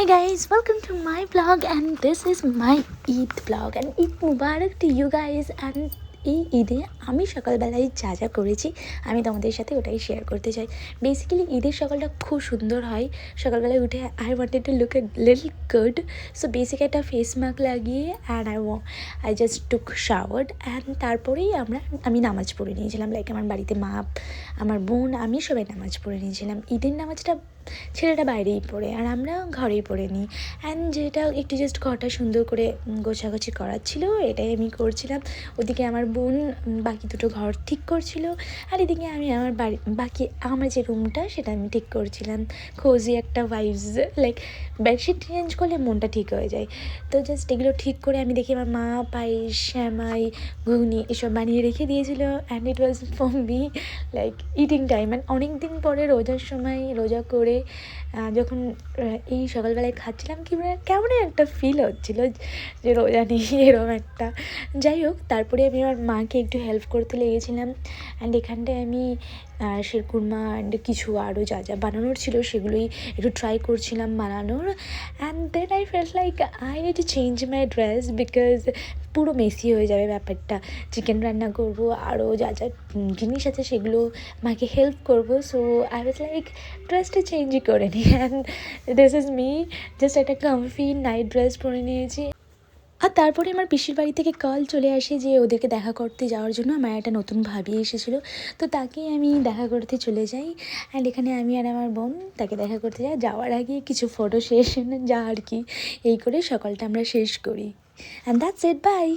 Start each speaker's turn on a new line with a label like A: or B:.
A: Hi guys, welcome to my vlog and this is my Eid vlog and Eid Mubarak to you guys and এই ঈদে আমি সকালবেলায় যা যা করেছি আমি তোমাদের সাথে ওটাই শেয়ার করতে চাই। বেসিক্যালি ঈদের সকালটা খুব সুন্দর হয়। সকালবেলায় উঠে I wanted to look a little good, so basic একটা ফেস মাস্ক লাগিয়ে and I just took showered and তারপরেই আমি নামাজ পড়ে নিয়েছিলাম। লাইক আমার বাড়িতে মা, আমার বোন, আমি সবাই নামাজ পড়ে নিয়েছিলাম। ঈদের নামাজটা ছেলেটা বাইরেই পড়ে আর আমরা ঘরেই পড়ে নিই। অ্যান্ড যেটা একটু জাস্ট ঘরটা সুন্দর করে গোছাগুছি করার ছিল এটাই আমি করছিলাম। ওদিকে আমার বোন বাকি দুটো ঘর ঠিক করছিল আর এদিকে আমি আমার বাকি আমার যে রুমটা সেটা আমি ঠিক করছিলাম। কোজি একটা ভাইবস, লাইক বেডশিট চেঞ্জ করলে মনটা ঠিক হয়ে যায়। তো জাস্ট এগুলো ঠিক করে আমি দেখি আমার মা পায়েস, শ্যামাই, ঘুগনি এসব বানিয়ে রেখে দিয়েছিলো and it was for me like eating time. And অনেক দিন পরে রোজার সময় রোজা করে যখন এই সকালবেলায় খাচ্ছিলাম কেমন একটা ফিল হচ্ছিলো যে রোজা নেই এরকম একটা। যাই হোক, তারপরে আমি আমার মাকে একটু হেল্প করতে লেগেছিলাম অ্যান্ড এখানটায় আমি শিরকুরমা অ্যান্ড কিছু আরও যা যা বানানোর ছিল সেগুলোই একটু ট্রাই করছিলাম বানানোর। And then I felt like I need to change my dress because পুরো মেসি হয়ে যাবে ব্যাপারটা। চিকেন রান্না করবো, আরও যা যা জিনিস আছে সেগুলো মাকে হেল্প করবো। সো আই ওয়াজ লাইক ড্রেসটা চেঞ্জই করে নিই and this is me, just একটা কমফি নাইট ড্রেস পরে নিয়েছি। আর তারপরে আমার পিসির বাড়ি থেকে কল চলে আসে যে ওদেরকে দেখা করতে যাওয়ার জন্য আমার একটা নতুন ভাবি এসেছিলো, তো তাকেই আমি দেখা করতে চলে যাই। অ্যান্ড এখানে আমি আর আমার বোন তাকে দেখা করতে যাই। যাওয়ার আগে কিছু ফটো শেষ যা আর কি, এই করে সকালটা আমরা শেষ করি। And that's it, by.